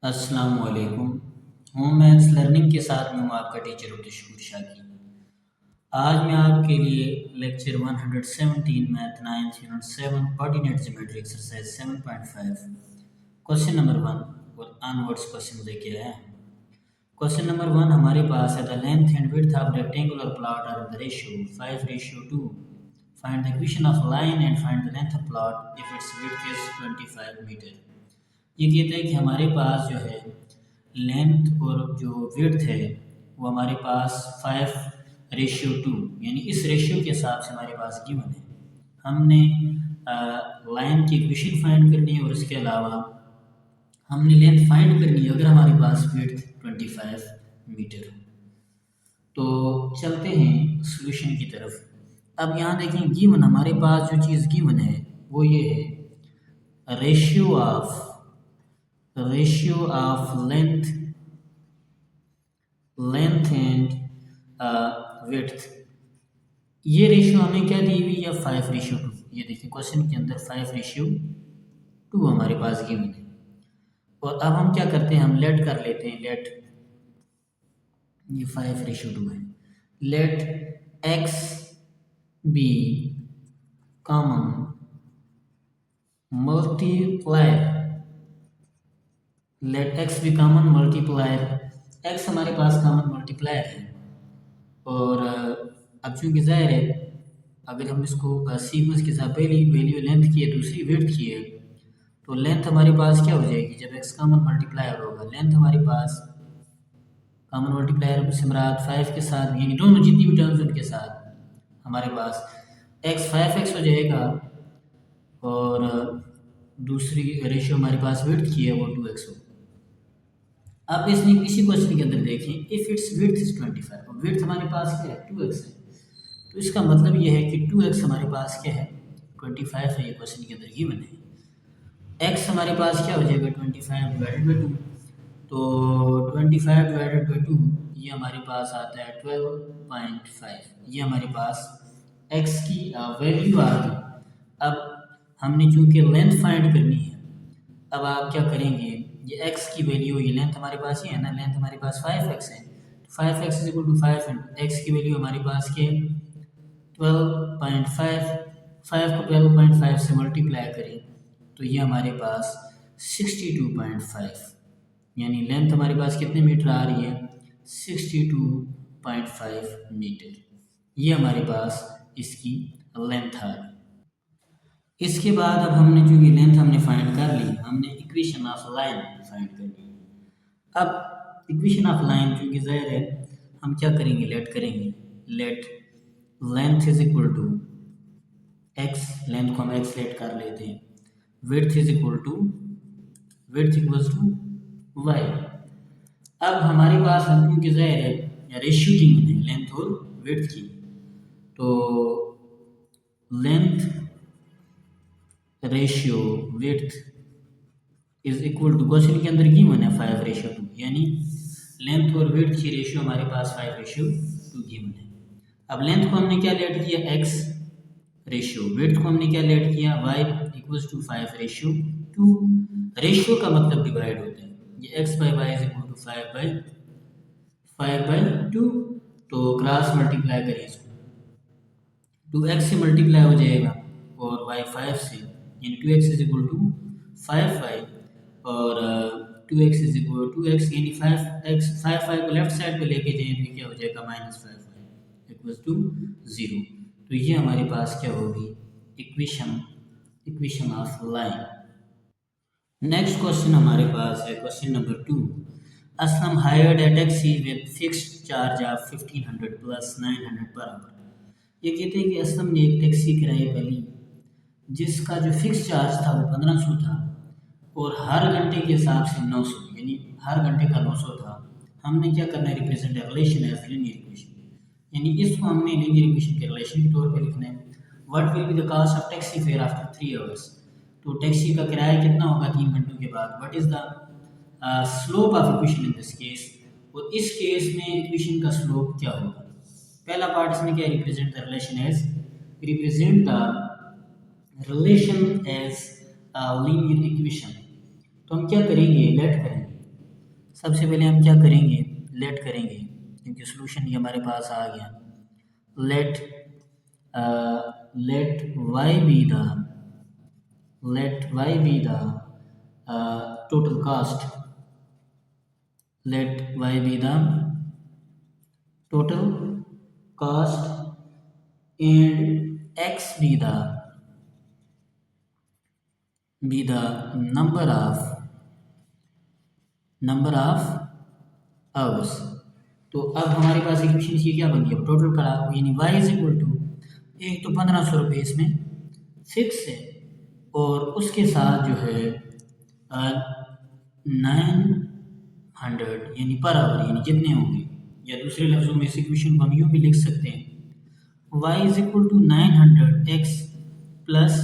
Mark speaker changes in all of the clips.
Speaker 1: अस्सलाम वालेकुम। Home maths learning के साथ मैं हूँ आपका टीचर अब्दुल शाकी। आज मैं आपके लिए lecture 117 math 9th unit 7 coordinate geometry exercise 7.5 question number 1 और ऑनवर्ड्स क्वेश्चन लेके आए हैं। क्वेश्चन नंबर 1 हमारे पास है the length and width of rectangular plot are the ratio 5:2। Find the equation of line and find the length of plot if its width is 25 metres. ये कहता है कि हमारे पास जो है लेंथ और जो विड्थ है वो हमारे पास 5:2 यानी इस रेशियो के हिसाब से हमारे पास गिवन है। हमने लाइन की इक्वेशन फाइंड करनी है और इसके अलावा हमने लेंथ फाइंड करनी है अगर हमारे पास विड्थ 25 मीटर हो। तो चलते हैं सॉल्यूशन की तरफ। अब यहाँ देखें गिवन हमारे पास जो चीज़ गिवन है वो ये है ratio of length and width. ये रेशियो हमें क्या दी हुई है 5:2। ये देखिए क्वेश्चन के अंदर 5:2 हमारे पास गिवन है। और अब हम क्या करते हैं, हम लेट कर लेते हैं। लेट ये 5:2 है। Let x be common multiplier, let x be common multiplier. x हमारे पास कॉमन मल्टीप्लायर है और अब चूंकि जाहिर है अगर हम इसको सीक्वेंस के साथ पहली वैल्यू लेंथ की है दूसरी विड्थ की है तो लेंथ हमारे पास क्या हो जाएगी, जब x कॉमन मल्टीप्लायर होगा लेंथ हमारे पास कॉमन मल्टीप्लायर से मुराद 5 के साथ यानी दोनों जितनी भी टर्म्स उनके साथ हमारे पास x 5x हो जाएगा और दूसरी रेशियो हमारे पास विड्थ की है वो 2x हो। अब इसने इसी क्वेश्चन के अंदर देखें इफ इट्स विड्थ इज 25 और विड्थ हमारे पास क्या है 2x है, तो इसका मतलब ये है कि 2x हमारे पास क्या है 25 है। ये क्वेश्चन के अंदर गिवन है। x हमारे पास क्या हो जाएगा 25 डिवाइडेड बाई 2, तो 25 डिवाइडेड बाई 2 ये हमारे पास आता है 12.5। ये हमारे पास x की वैल्यू आ गई। अब हमने चूंकि लेंथ फाइंड करनी है, अब आप क्या करेंगे, ये x की वैल्यू ये लेंथ हमारे पास ही है ना, लेंथ हमारे पास 5x है, तो 5x is equal to 5 and x की वैल्यू हमारे पास क्या है 12.5। 5 को 12.5 से मल्टीप्लाई करें तो ये हमारे पास 62.5 यानी लेंथ हमारे पास कितने मीटर आ रही है 62.5 मीटर। ये हमारे पास इसकी लेंथ आ रही है। इसके बाद अब हमने चूंकि लेंथ हमने फाइंड कर ली, हमने इक्वेशन ऑफ लाइन फाइंड कर ली। अब इक्वेशन ऑफ लाइन चूंकि जाहिर है हम क्या करेंगे, लेट करेंगे। Let length is equal to x, length को हम x लेट कर लेते हैं, width is equal to y। अब हमारे पास क्योंकि जाहिर है रेशियो की है लेंथ और विड्थ की, तो length ratio width is equal to question के अंदर गिवन है 5:2 यानी लेंथ और विड्थ की रेशियो हमारे पास 5:2 गिवन है। अब लेंथ को हमने क्या लेट किया x रेशियो, विड्थ को हमने क्या लेट किया y इक्वल्स टू 5:2। रेशियो का मतलब डिवाइड होता है, ये x by y is equal to 5/2, तो क्रॉस मल्टीप्लाई करें इसको 2x से मल्टीप्लाई हो जाएगा और y 5 से यानी 2x is equal to 5y और 2x is equal to 2x यानी 5y को लेफ्ट साइड पे लेके जाएं तो क्या हो जाएगा -5y इक्वल्स टू 0। तो ये हमारे पास क्या होगी equation of line. Next question हमारे पास है question number 2। Aslam hired A taxi with fixed charge of 1500 plus 900 per hour. ये कहते हैं कि असलम ने एक टैक्सी किराए पर ली जिसका जो फिक्स चार्ज था वो 1500 था और हर घंटे के हिसाब से 900 यानी हर घंटे का 900 था। हमने क्या करना है, represent relation as linear equation, यानी इसको हमने लीनियर इक्वेशन के रिलेशन के तौर पे लिखना है। What will be the cost of taxi fare after 3 hours, तो टैक्सी का किराया कितना होगा 3 घंटों के बाद। What is the slope of equation in this case, और इस केस में इक्वेशन का स्लोप क्या होगा। पहला पार्ट इसमें क्या represent the relation as, represent the relation as linear equation. तो हम क्या करेंगे, लेट करेंगे सबसे पहले हम क्या करेंगे, लेट करेंगे क्योंकि सोल्यूशन ये हमारे पास आ गया। Let y be the total cost. Let y be the total cost and x be the number of hours. तो अब हमारे पास इक्वेशन की क्या बन गया, टोटल का यानी y इज इक्वल टू, एक तो 1500 रुपये इसमें फिक्स है और उसके साथ जो है 900 यानी पर आवर यानी जितने होंगे, या दूसरे लफ्ज़ों में इस इक्वेशन को हम यूँ भी लिख सकते हैं y is equal to 900x plus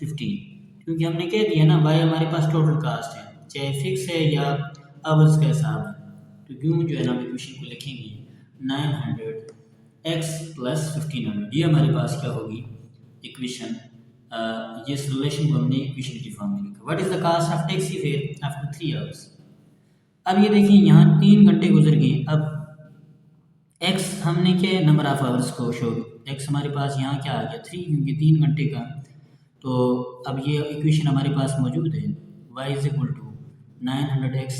Speaker 1: 15, क्योंकि हमने कह दिया ना y हमारे पास टोटल कास्ट है, चाहे फिक्स है या आवर्स का हिसाब है, तो क्यों जो है ना हम इक्वेशन को लिखेंगे 900x प्लस 1500, ये हमारे पास क्या होगी इक्वेशन। इस रिलेशन को हमने इक्वेशन की फॉर्म में लिखा। What is the cost of taxi fare after 3 hours. अब ये देखिए यहाँ 3 घंटे गुजर गए, अब x हमने क्या नंबर ऑफ आवर्स को शो, x हमारे पास यहाँ क्या आ गया 3, क्योंकि 3 घंटे का, तो अब ये इक्वेशन हमारे पास मौजूद है y is equal to 900x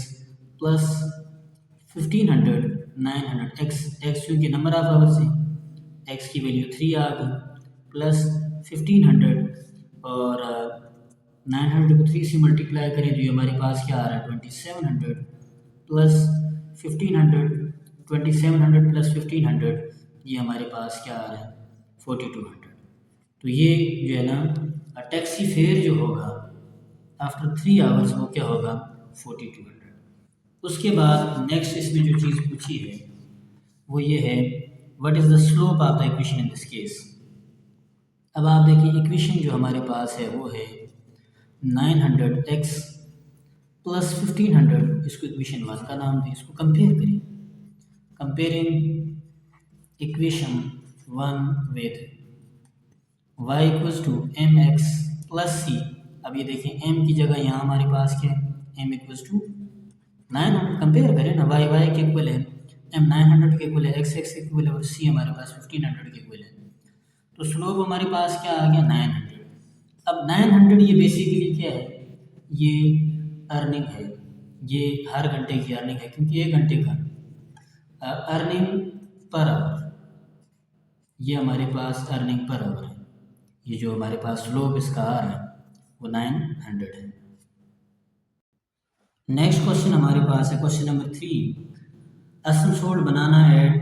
Speaker 1: plus 1500, 900x क्योंकि नंबर ऑफ आवर्स है, x की वैल्यू 3 आ गई प्लस 1500 और 900 को 3 से मल्टीप्लाई करें तो ये हमारे पास क्या आ रहा है 2700 प्लस 1500, 2700 प्लस 1500 ये हमारे पास क्या आ रहा है 4200। तो ये जो है ना टैक्सी फेयर जो होगा आफ्टर 3 आवर्स वो क्या होगा 4200। उसके बाद नेक्स्ट इसमें जो चीज़ पूछी है वो ये है what is the slope of the equation in this case. अब आप देखिए इक्वेशन जो हमारे पास है वो है 900x प्लस 1500, इसको इक्वेशन 1 का नाम दें, इसको कंपेयर करें, comparing equation 1 with y equals to mx plus c। अब ये देखें m की जगह यहाँ हमारे पास क्या है m इक्वल्स टू 900, कंपेयर करें ना, y के इक्वल है, m 900 के इक्वल है, x के इक्वल है और c हमारे पास 1500 के इक्वल है, तो स्लोप हमारे पास क्या आ गया 900। अब 900 ये बेसिकली क्या है, ये अर्निंग है, ये हर घंटे की अर्निंग है, क्योंकि 1 घंटे का अर्निंग पर आवर, ये हमारे पास अर्निंग पर आवर है, ये जो हमारे पास स्लोप इसका आ रहा है वो 900 है। नेक्स्ट क्वेश्चन हमारे पास है question number 3, Assam sold banana eight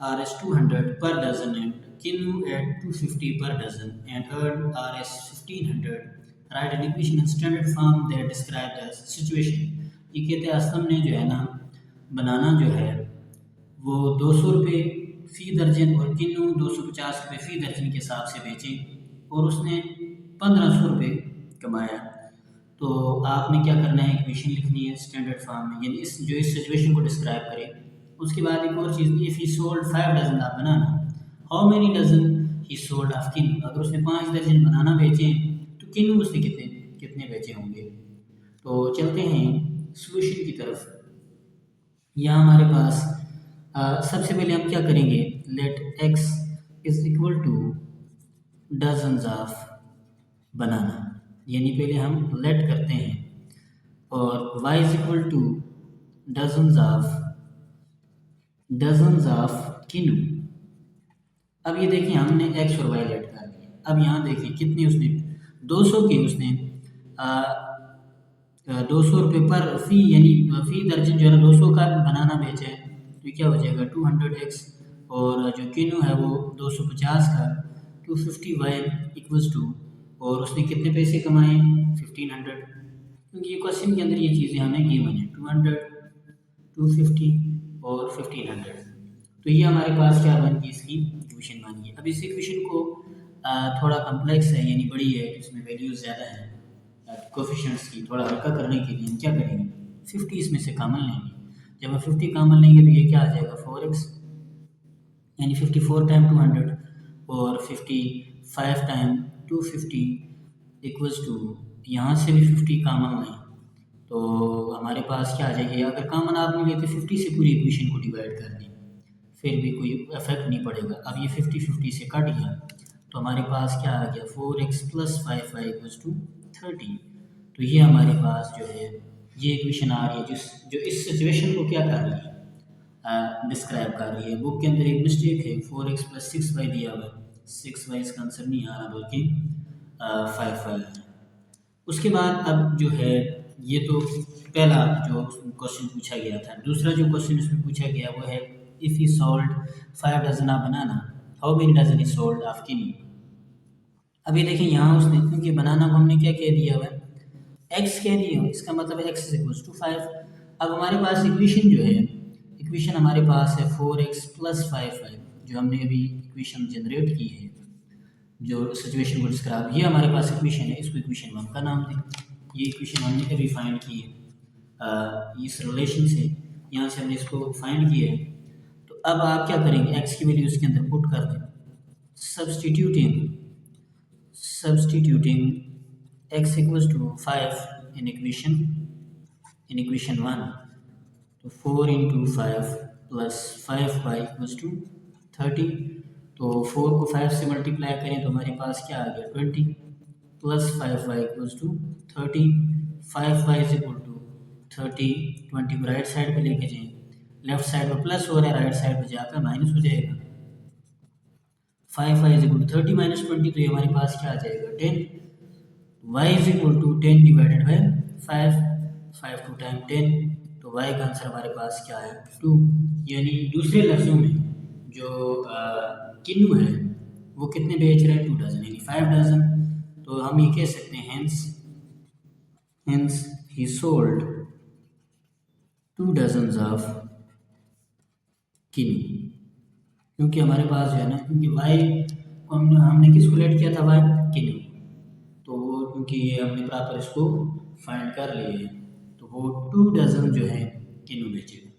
Speaker 1: Rs 200 per dozen and Kinu at 250 per dozen and earned Rs 1500. Write an equation in standard form that describes the situation. ये कहते हैं असम ने जो है ना बनाना जो है वो 200 रुपये फ़ी दर्जन और किन्नू 250 रुपये फ़ी दर्जन के हिसाब से बेचे और उसने 1500 रुपये कमाया। तो आपने क्या करना है इक्वेशन लिखनी है स्टैंडर्ड फॉर्म में, यानी इस सिचुएशन को डिस्क्राइब करें। उसके बाद एक और चीज़, if he sold 5 dozen of banana, how many dozen he sold of kinnow, अगर उसने 5 दर्जन बनाना बेचे तो किन्नू उसने कितने कितने बेचे होंगे। तो चलते हैं सोल्यूशन की तरफ। यहाँ हमारे पास सबसे पहले हम क्या करेंगे, let x is equal to dozens of banana, यानी पहले हम लेट करते हैं और y is equal to dozens of kinnow. अब ये देखिए हमने x और y लेट कर दिया। अब यहाँ देखिए कितने उसने 200 के उसने 200 रुपये पर फ़ी, यानी फ़ी दर्जन जो है ना 200 का बनाना बेचा है, तो क्या हो जाएगा 200x और जो किन्नू है वो 250 का 250y इक्वल्स टू, और उसने कितने पैसे कमाए 1500, क्योंकि ये क्वेश्चन के अंदर ये चीज़ें हमें गिवन है 200, 250 और 1500। तो ये हमारे पास क्या बन गई, इसकी इक्वेशन बन गई। अब इस इक्वेशन को थोड़ा कम्प्लेक्स है, यानी बड़ी है, इसमें वैल्यूज़ ज़्यादा हैं कोफिशिएंट्स की, थोड़ा हल्का करने के लिए हम क्या करेंगे 50 इसमें से कॉमन लेंगे। जब हम 50 कॉमन लेंगे तो ये क्या आ जाएगा 4x, यानी 54 टाइम 200 और 55 टाइम 250 इक्वल्स टू, यहाँ से भी 50 कॉमन लें तो हमारे पास क्या आ जाएगी, अगर कॉमन आप नहीं लेते 50 से पूरी इक्वेशन को डिवाइड कर दी फिर भी कोई इफेक्ट नहीं पड़ेगा। अब ये 50 से कट गया तो हमारे पास क्या आ गया 4x + 5y = 30। तो ये हमारे पास जो है ये इक्वेशन आ रही है जो इस सिचुएशन को क्या कर रही है, डिस्क्राइब कर रही है। बुक के अंदर एक मिस्टेक है, 4x + 6y दिया हुआ है, 6y इसका आंसर नहीं आ रहा बल्कि 5y है। उसके बाद अब जो है ये तो पहला जो क्वेश्चन पूछा गया था। दूसरा जो क्वेश्चन इसमें पूछा गया वो है if he sold 5 dozen of banana how many dozen he sold of किनी। अभी देखिए यहाँ उसने क्योंकि बनाना को हमने क्या कह दिया हुआ है x कह दिया, इसका मतलब है x = 5। अब हमारे पास इक्वेशन जो है, इक्वेशन हमारे पास है 4x + 5y जो हमने अभी इक्वेशन जनरेट की है जो सिचुएशन को डिस्क्राइब, ये हमारे पास इक्वेशन है, इसको इक्वेशन 1 का नाम दें। ये इक्वेशन हमने अभी फाइंड की है इस रिलेशन से, यहाँ से हमने इसको फाइंड किया है। तो अब आप क्या करेंगे, x की वैल्यू इसके अंदर पुट कर दें, सब्सटीट्यूटिंग x = 5 in equation 1, तो 4 × 5 + 5y = 30। तो 4 को 5 से मल्टीप्लाई करें तो हमारे पास क्या आ गया 20 + 5y = 30। 5y = 30, 20 को राइट साइड पे लेके जाएं, लेफ्ट साइड में प्लस हो रहा है, राइट साइड पे जाकर माइनस हो जाएगा। 5y = 30 - 20, तो ये हमारे पास क्या आ जाएगा 10। y = 10 / 5, 5 2 टाइम 10, तो y का आंसर हमारे पास क्या है 2। यानी दूसरे लफ्ज़ों में जो किन्नू है वो कितने बेच रहे हैं 2 डजन यानी 5 डजन। तो हम ये कह सकते हैं hence he sold 2 dozens of किन्नू, क्योंकि हमारे पास जो है ना, क्योंकि y को हमने किसको लेट किया था y किन्नू, तो वो क्योंकि ये हमने प्रॉपर इसको फाइंड कर लिए हैं तो वो 2 डजन जो है किन्नू बेचेगा।